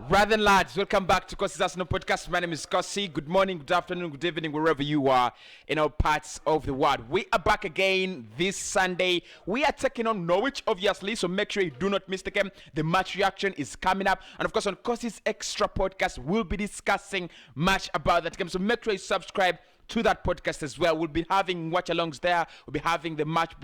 Rather than lads, welcome back to Cossy's Arsenal podcast. My name is Cossy. Good morning, good afternoon, good evening, wherever you are in all parts of the world. We are back again this Sunday. We are taking on Norwich, obviously, so make sure you do not miss the game. The match reaction is coming up. And of course, on Cossy's Extra podcast, we'll be discussing much about that game. So make sure you subscribe to that podcast as well. We'll be having watch-alongs there. We'll be having the match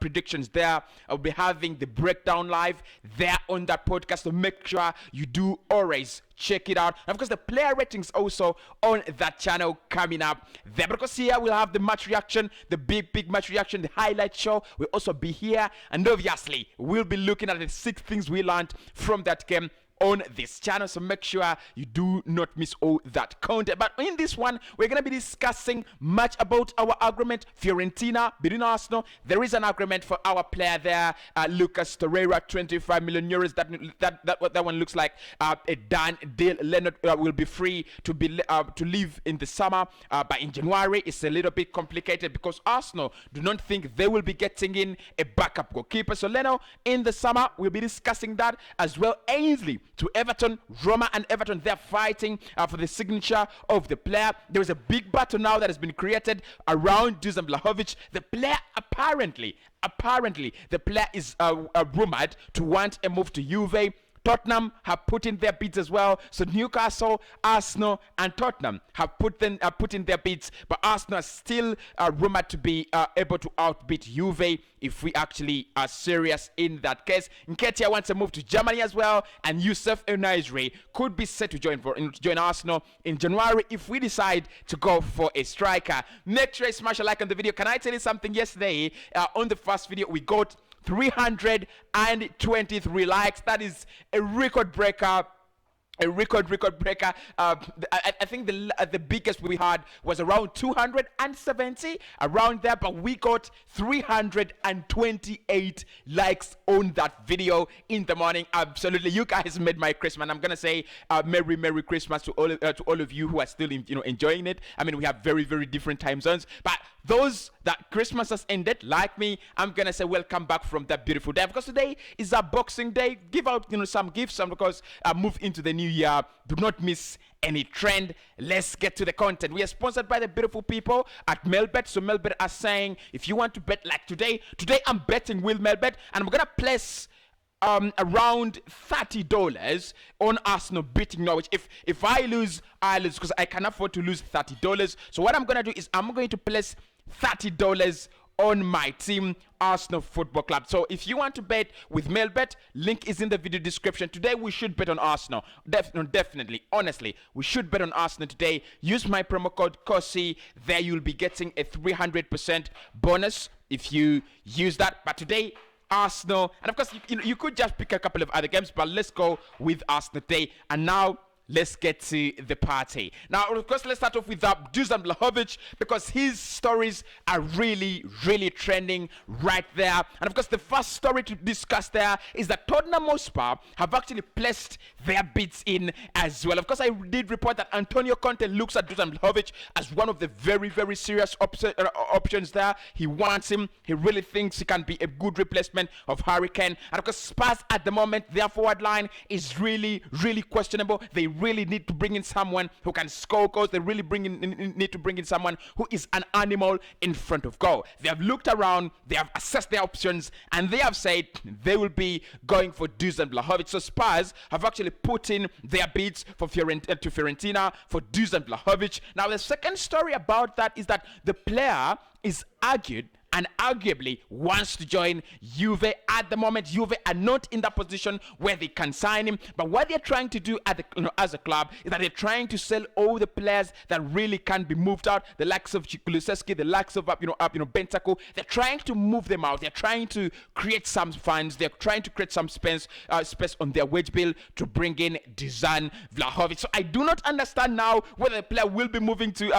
predictions there. I'll be having the breakdown live there on that podcast. So make sure you do always check it out. And of course, the player ratings also on that channel coming up there. Because here we'll have the match reaction, the big match reaction, the highlight show will also be here. And obviously, we'll be looking at the 6 things we learned from that game on this channel, so make sure you do not miss all that content. But in this one, we're going to be discussing much about our agreement, Fiorentina beating Arsenal. There is an agreement for our player there, Lucas Torreira, 25 million euros. That one looks like a done deal. Leonard will be free to leave in the summer, but in January it's a little bit complicated because Arsenal do not think they will be getting in a backup goalkeeper. So Leno in the summer we'll be discussing that as well. Ainsley to Everton, Roma and Everton, they're fighting for the signature of the player. There is a big battle now that has been created around Dusan Vlahovic. The player apparently, the player is rumored to want a move to Juve. Tottenham have put in their bids as well. So Newcastle, Arsenal, and Tottenham have put in their bids. But Arsenal are still rumored to be able to outbid Juve if we actually are serious in that case. Nketiah wants to move to Germany as well. And Youssef El-Nesyri could be set to join Arsenal in January if we decide to go for a striker. Make sure you smash a like on the video. Can I tell you something? Yesterday, on the first video, we got 323 likes. That is a record breaker. I think the biggest we had was around 270 around there, but we got 328 likes on that video in the morning. Absolutely, you guys made my Christmas. I'm gonna say Merry Christmas to all of you who are still enjoying it. I mean, we have very different time zones, but those that Christmas has ended, like me, I'm gonna say welcome back from that beautiful day, because today is our Boxing Day. Give out some gifts, and because move into the new year. Do not miss any trend. Let's get to the content. We are sponsored by the beautiful people at Melbet. So Melbet are saying if you want to bet like today I'm betting with Melbet, and I'm gonna place around $30 on Arsenal beating Norwich. If I lose, I lose, because I can afford to lose $30. So what I'm gonna do is I'm going to place $30 on my team, Arsenal Football Club. So if you want to bet with Melbet, link is in the video description. Today we should bet on Arsenal. Definitely, honestly, we should bet on Arsenal today. Use my promo code Cossy. There you'll be getting a 300% bonus if you use that. But today, Arsenal, and of course you could just pick a couple of other games, but let's go with Arsenal today. And now let's get to the party. Now, of course, let's start off with Dusan Vlahovic, because his stories are really trending right there. And of course, the first story to discuss there is that Tottenham Hotspur have actually placed their bids in as well. Of course, I did report that Antonio Conte looks at Dusan Vlahovic as one of the very serious options there. He wants him. He really thinks he can be a good replacement of Harry Kane. And of course, Spurs at the moment, their forward line is really questionable. They really need to bring in someone who can score goals. They really need to bring in someone who is an animal in front of goal. They have looked around, they have assessed their options, and they have said they will be going for Dusan Vlahovic. So Spurs have actually put in their bids for Fiorentina for Dusan Vlahovic. Now, the second story about that is that the player is arguably wants to join Juve. At the moment, Juve are not in that position where they can sign him. But what they're trying to do as a club is that they're trying to sell all the players that really can be moved out. The likes of Kulusevski, the likes of Bentancur. They're trying to move them out. They're trying to create some funds. They're trying to create some space on their wage bill to bring in Dusan Vlahovic. So I do not understand now whether the player will be moving to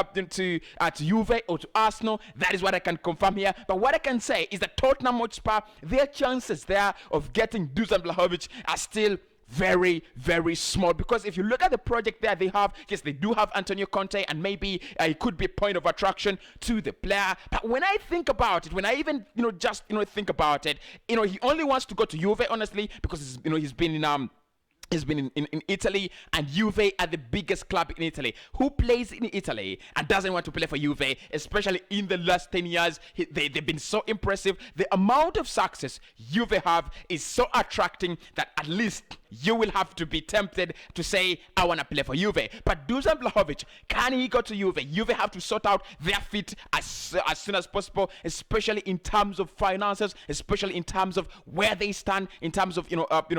Juve or to Arsenal. That is what I can confirm here. But what I can say is that Tottenham Hotspur, their chances there of getting Dusan Vlahovic are still very small, because if you look at the project there they have, yes, they do have Antonio Conte, and maybe it could be a point of attraction to the player. But when I think about it, when I even think about it, he only wants to go to Juve, honestly, because he's been in He's been in Italy, and Juve are the biggest club in Italy. Who plays in Italy and doesn't want to play for Juve, especially in the last 10 years? They've been so impressive. The amount of success Juve have is so attracting that at least you will have to be tempted to say, I want to play for Juve. But Dusan Vlahovic, can he go to Juve? Juve have to sort out their feet as soon as possible, especially in terms of finances, especially in terms of where they stand, in terms of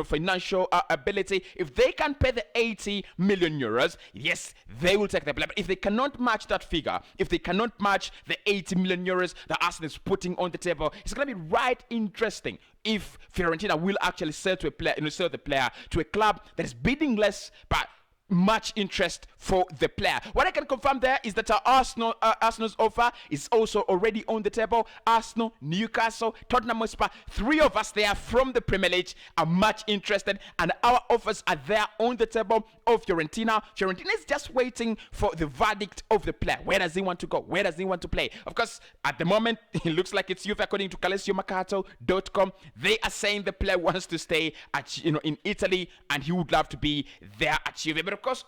financial ability. If they can pay the 80 million euros, yes, they will take the player. But if they cannot match that figure, if they cannot match the 80 million euros that Arsenal is putting on the table, it's going to be right interesting if Fiorentina will actually sell to a player, sell the player to a club that is bidding less but much interest for the player. What I can confirm there is that Arsenal's offer is also already on the table. Arsenal, Newcastle, Tottenham Hotspur, 3 of us there from the Premier League are much interested, and our offers are there on the table of Fiorentina. Fiorentina is just waiting for the verdict of the player. Where does he want to go? Where does he want to play? Of course, at the moment, it looks like it's Juve, according to CalcioMercato.com. They are saying the player wants to stay at in Italy, and he would love to be there at Juve. But of course,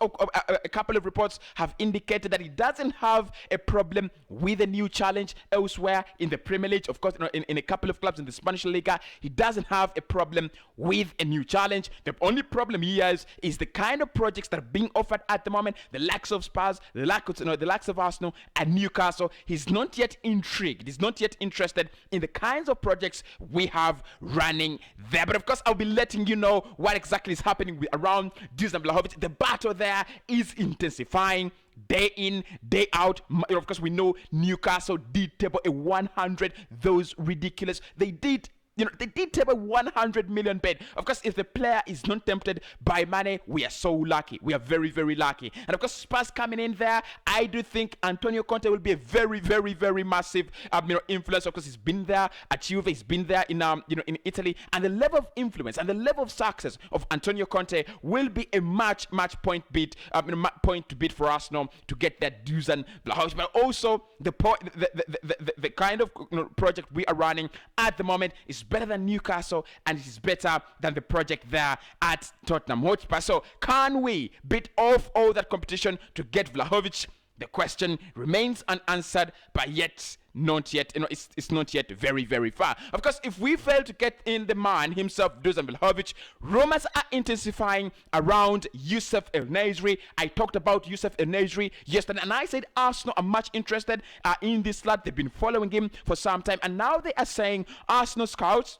a couple of reports have indicated that he doesn't have a problem with a new challenge elsewhere in the Premier League. Of course, in a couple of clubs in the Spanish Liga, he doesn't have a problem with a new challenge. The only problem he has is the kind of projects that are being offered at the moment, the likes of Spurs, the likes of Arsenal and Newcastle. He's not yet intrigued. He's not yet interested in the kinds of projects we have running there. But of course, I'll be letting you know what exactly is happening around Dusan Vlahovic. The battle there is intensifying day in, day out. Of course, we know Newcastle did table a 100, those ridiculous. They did table 100 million bid. Of course, if the player is not tempted by money, we are so lucky. We are very, very lucky. And of course, Spurs coming in there, I do think Antonio Conte will be a very, very, very massive influence. Of course, he's been there at Juve, he's been there in in Italy, and the level of influence and the level of success of Antonio Conte will be a match point beat to beat for Arsenal to get that Dusan Vlahovic. But also the kind of project we are running at the moment is better than Newcastle, and it is better than the project there at Tottenham Hotspur. So can we beat off all that competition to get Vlahovic? The question remains unanswered, but yet not yet, it's not yet very, very far. Of course, if we fail to get in the man himself, Dusan Vlahovic, rumors are intensifying around Youssef El-Nesyri. I talked about Youssef El-Nesyri yesterday, and I said Arsenal are much interested in this lad. They've been following him for some time, and now they are saying Arsenal scouts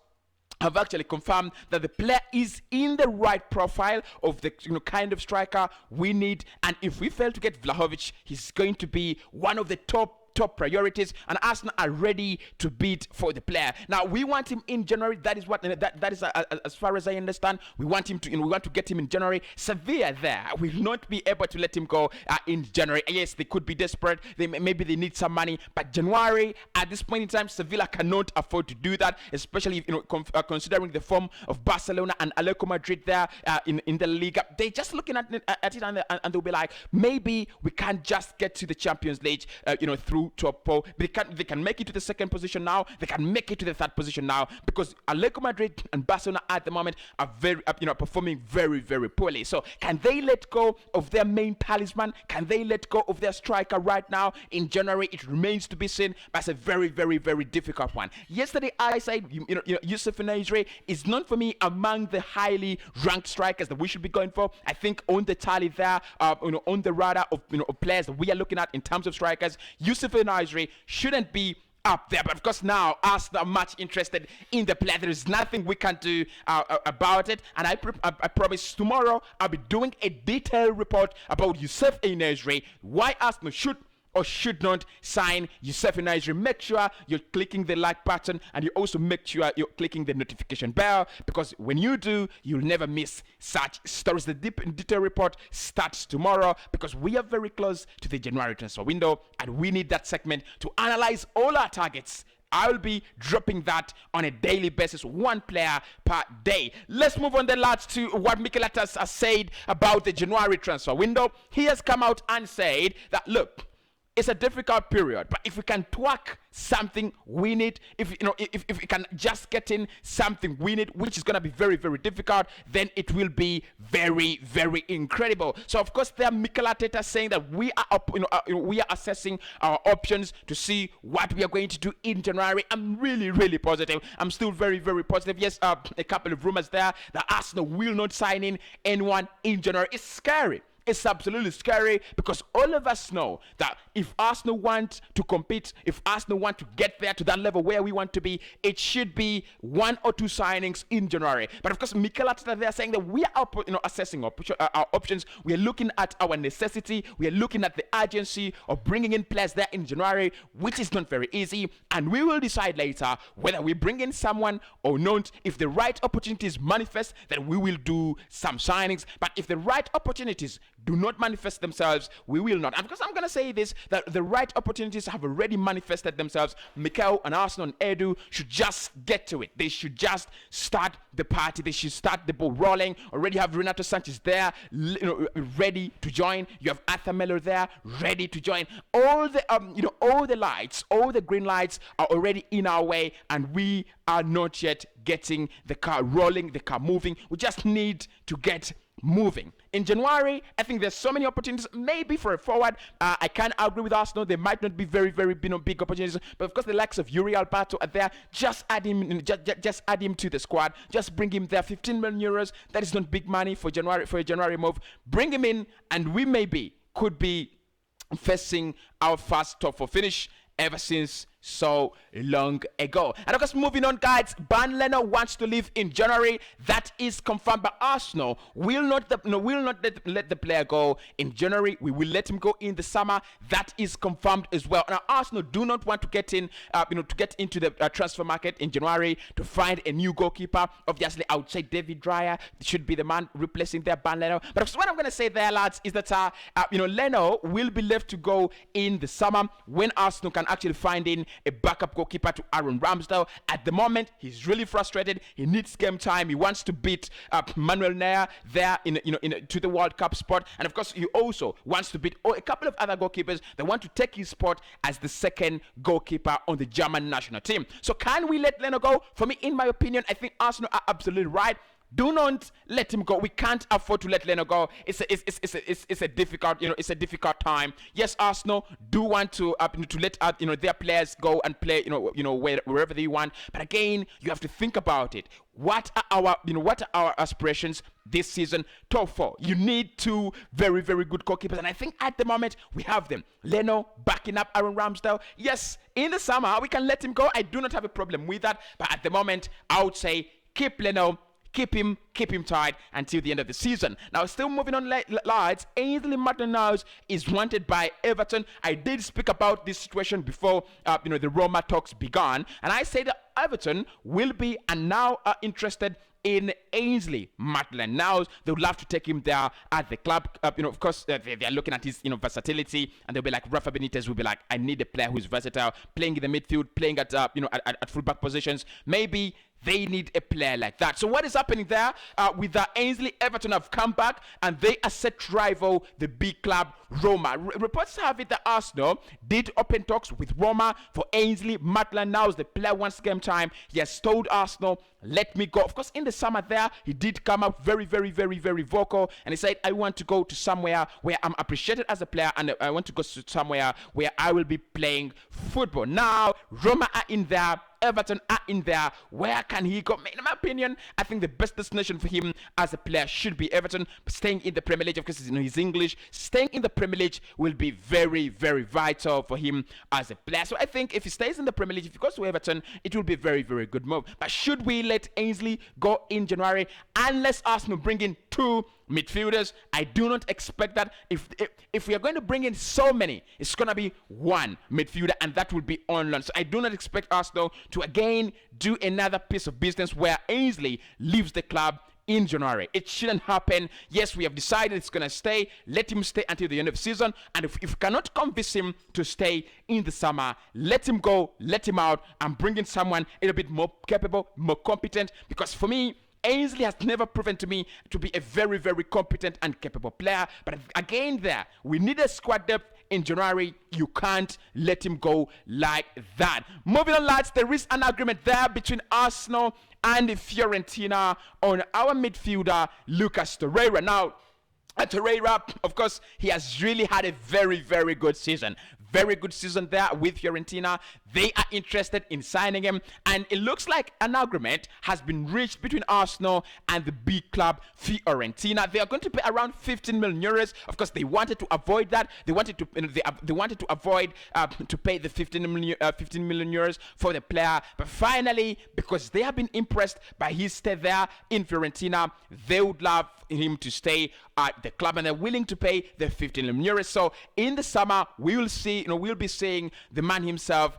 have actually confirmed that the player is in the right profile of the kind of striker we need. And if we fail to get Vlahovic, he's going to be one of the top priorities, and Arsenal are ready to bid for the player. Now we want him in January. That is what that is as far as I understand. We want him to we want to get him in January. Sevilla there will not be able to let him go in January. Yes, they could be desperate. Maybe they need some money, but January at this point in time, Sevilla cannot afford to do that, especially considering the form of Barcelona and Atletico Madrid there in the Liga. They're just looking at it and they'll be like, maybe we can't just get to the Champions League through top four. They can make it to the second position now. They can make it to the third position now, because Atletico Madrid and Barcelona at the moment are very performing very, very poorly. So can they let go of their main talisman? Can they let go of their striker right now in January? It remains to be seen, but it's a very, very, very difficult one. Yesterday I said Youssef El-Nesyri is not for me among the highly ranked strikers that we should be going for. I think on the tally there, on the radar of players that we are looking at in terms of strikers, Youssef El-Nesyri shouldn't be up there. But of course, now Arsenal are much interested in the player. There is nothing we can do about it, and I promise tomorrow I'll be doing a detailed report about Youssef El-Nesyri, why Arsenal should or should not sign Youssef El-Nesyri. Make sure you're clicking the like button, and you also make sure you're clicking the notification bell, because when you do, you'll never miss such stories. The detailed report starts tomorrow, because we are very close to the January transfer window, and we need that segment to analyze all our targets. I'll be dropping that on a daily basis, one player per day. Let's move on then, lads, to what Mikel Arteta has said about the January transfer window. He has come out and said that, look, it's a difficult period, but if we can twerk something, win it. If we can just get in something, win it, which is gonna be very, very difficult, then it will be very, very incredible. So of course, there Mikel Arteta saying that we are we are assessing our options to see what we are going to do in January. I'm really, really positive. I'm still very, very positive. Yes, a couple of rumors there that Arsenal will not sign in anyone in January. It's scary. It's absolutely scary because all of us know that if Arsenal want to compete, if Arsenal want to get there to that level where we want to be, it should be 1 or 2 signings in January. But of course, Mikel Arteta, they are saying that we are assessing our options. We are looking at our necessity. We are looking at the urgency of bringing in players there in January, which is not very easy. And we will decide later whether we bring in someone or not. If the right opportunities manifest, then we will do some signings. But if the right opportunities do not manifest themselves, we will not. And because I'm going to say this, that the right opportunities have already manifested themselves. Mikel and Arsenal and Edu should just get to it. They should just start the party. They should start the ball rolling. Already have Renato Sanchez there, ready to join. You have Arthur Melo there, ready to join. All the all the lights, all the green lights are already in our way, and we are not yet getting the car rolling, the car moving. We just need to get moving. In January, I think there's so many opportunities, maybe for a forward. I can't agree with Arsenal. They might not be very, very big opportunities. But of course, the likes of Yuri Alberto are there. Just add him, just add him to the squad. Just bring him there. 15 million euros. That is not big money for January, for a January move. Bring him in, and we could be facing our first top 4 finish ever since so long ago. And of course, moving on, guys, Bernd Leno wants to leave in January. That is confirmed, but Arsenal will not let the player go in January. We will let him go in the summer. That is confirmed as well. Now, Arsenal do not want to get in, to get into the transfer market in January to find a new goalkeeper. Obviously, I would say David Raya should be the man replacing their Bernd Leno. But what I'm going to say there, lads, is that Leno will be left to go in the summer when Arsenal can actually find in a backup goalkeeper to Aaron Ramsdale. At the moment, he's really frustrated. He needs game time. He wants to beat Manuel Neuer there to the World Cup spot. And of course, he also wants to beat a couple of other goalkeepers that want to take his spot as the second goalkeeper on the German national team. So can we let Leno go? For me, in my opinion, I think Arsenal are absolutely right. Do not let him go. We can't afford to let Leno go. It's a difficult time. Yes, Arsenal do want to let their players go and play wherever they want. But again, you have to think about it. What are our aspirations this season? Top 4. You need 2 very, very good goalkeepers, and I think at the moment we have them. Leno backing up Aaron Ramsdale. Yes, in the summer we can let him go. I do not have a problem with that. But at the moment, I would say keep Leno. Keep him tight until the end of the season. Now, still moving on, lads, Ainsley Maitland-Niles is wanted by Everton. I did speak about this situation before, the Roma talks began, and I said that Everton will be and now are interested in Ainsley Maitland-Niles. They would love to take him there at the club. Of course, they are looking at his versatility, and they'll be like, Rafa Benitez will be like, I need a player who's versatile, playing in the midfield, playing at at fullback positions. Maybe they need a player like that. So what is happening there with Ainsley? Everton have come back and they are set to rival the big club Roma. Reports have it that Arsenal did open talks with Roma for Ainsley Maitland-Niles. The player wants game time. He has told Arsenal, let me go. Of course, in the summer there, he did come up very, very, very, very vocal, and he said, I want to go to somewhere where I'm appreciated as a player, and I want to go to somewhere where I will be playing football. Now, Roma are in there. Everton are in there. Where can he go? In my opinion, I think the best destination for him as a player should be Everton. Staying in the Premier League, of course, he's English. Staying in the Premier League will be very, very vital for him as a player. So I think if he stays in the Premier League, if he goes to Everton, it will be a very, very good move. But should we let Ainsley go in January? Unless Arsenal bring in 2 midfielders, I do not expect that. If we are going to bring in so many, it's going to be 1 midfielder, and that will be on loan. So I do not expect Arsenal to again do another piece of business where Ainsley leaves the club in January. It shouldn't happen. Yes, we have decided it's going to stay. Let him stay until the end of the season. And if we cannot convince him to stay in the summer, let him go, let him out, and bring in someone a little bit more capable, more competent. Because for me, Ainsley has never proven to me to be a very, very competent and capable player. But again, we need a squad depth in January. You can't let him go like that. Moving on, lads, there is an agreement there between Arsenal and Fiorentina on our midfielder Lucas Torreira. Now, Torreira, of course, he has really had a very, very good season. Very good season there with Fiorentina. They are interested in signing him, and it looks like an agreement has been reached between Arsenal and the big club Fiorentina. They are going to pay around 15 million euros. Of course, they wanted to avoid that. They wanted to avoid to pay the 15 million euros for the player. But finally, because they have been impressed by his stay there in Fiorentina, they would love him to stay at the club, and they're willing to pay the 15 million euros. So in the summer, we will see. We'll be seeing the man himself,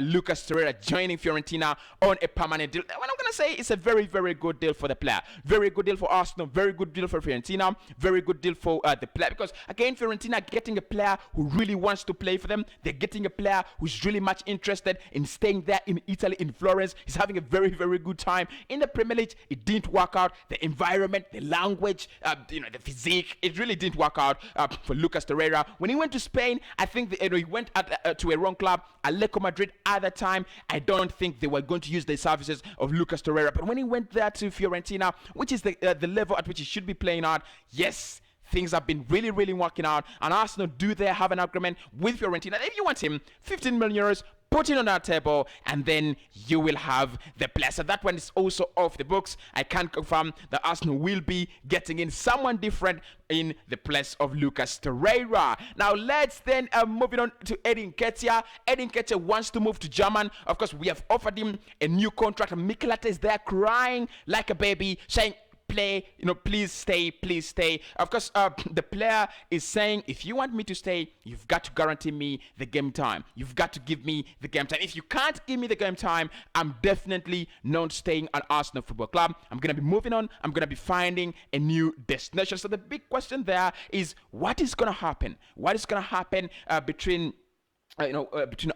Lucas Torreira, joining Fiorentina on a permanent deal. What I'm gonna say is a very, very good deal for the player. Very good deal for Arsenal. Very good deal for Fiorentina. Very good deal for the player, because again, Fiorentina getting a player who really wants to play for them. They're getting a player who's really much interested in staying there in Italy, in Florence. He's having a very, very good time in the Premier League. It didn't work out. The environment, the language, the physique, it really didn't work out for Lucas Torreira. When he went to Spain, I think he went to a wrong club, Atletico Madrid at the time. I don't think they were going to use the services of Lucas Torreira. But when he went there to Fiorentina, which is the level at which he should be playing at, yes, things have been really, really working out. And Arsenal do they have an agreement with Fiorentina? If you want him, 15 million euros, put it on that table, and then you will have the player. So that one is also off the books. I can confirm that Arsenal will be getting in someone different in the place of Lucas Torreira. Now let's then moving on to Edin Nketiah. Edin Nketiah wants to move to Germany. Of course, we have offered him a new contract. Mikelata is there crying like a baby, saying, play, please stay. Of course, the player is saying, if you want me to stay, you've got to guarantee me the game time. You've got to give me the game time. If you can't give me the game time, I'm definitely not staying at Arsenal Football Club. I'm going to be moving on. I'm going to be finding a new destination. So the big question there is, what is going to happen? What is going to happen between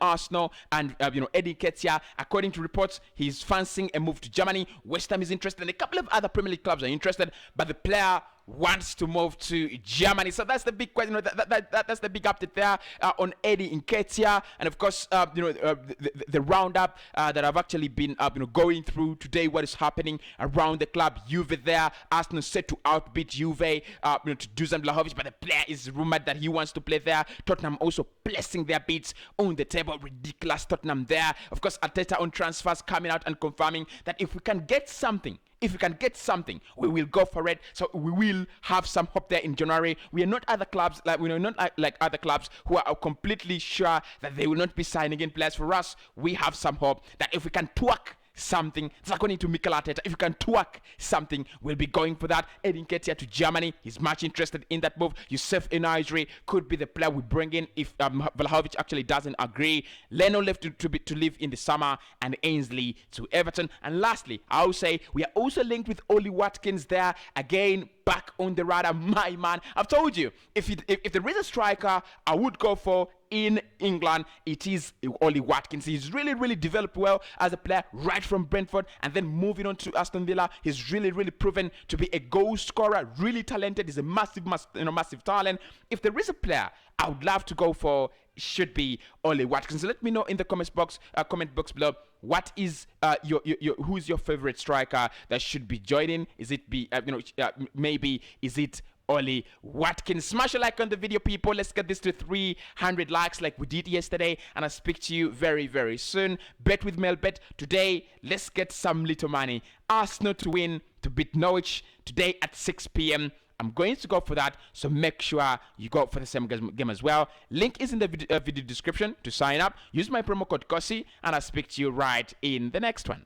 Arsenal and Edin Nketiah? According to reports, he's fancying a move to Germany. West Ham is interested, and a couple of other Premier League clubs are interested, but the player wants to move to Germany. So that's the big question. That's the big update there on Edin Nketiah. And of course, the roundup that I've actually been going through today, what is happening around the club. Juve there, Arsenal set to outbeat Juve to Dusan Vlahovic, but the player is rumored that he wants to play there. Tottenham also placing their bids on the table. Ridiculous Tottenham there. Of course, Arteta on transfers coming out and confirming that if we can get something, we will go for it. So we will have some hope there in January. We are not other clubs like other clubs who are completely sure that they will not be signing in players. For us, we have some hope that if we can twerk something, it's according to Mikel Arteta, if you can twerk something, we'll be going for that. Edin Nketiah to Germany, he's much interested in that move. Youssef Enaizri could be the player we bring in if Vlahovic actually doesn't agree. Leno left to live in the summer, and Ainsley to Everton. And lastly, I'll say we are also linked with Oli Watkins there again, back on the radar. My man, I've told you, if there is a striker I would go for in England, it is Oli Watkins. He's really, really developed well as a player right from Brentford, and then moving on to Aston Villa. He's really, really proven to be a goal scorer, really talented. He's a massive talent. If there is a player I would love to go for, it should be Oli Watkins. So let me know in the comment box below, what is who's your favorite striker that should be joining? Is it maybe is it Oli Watkins? Smash a like on the video, people. Let's get this to 300 likes like we did yesterday, and I'll speak to you very, very soon. Bet with Melbet today. Let's get some little money. Arsenal to win, to beat Norwich today at 6 p.m. I'm going to go for that, so make sure you go for the same game as well. Link is in the video description to sign up. Use my promo code Cossy, and I'll speak to you right in the next one.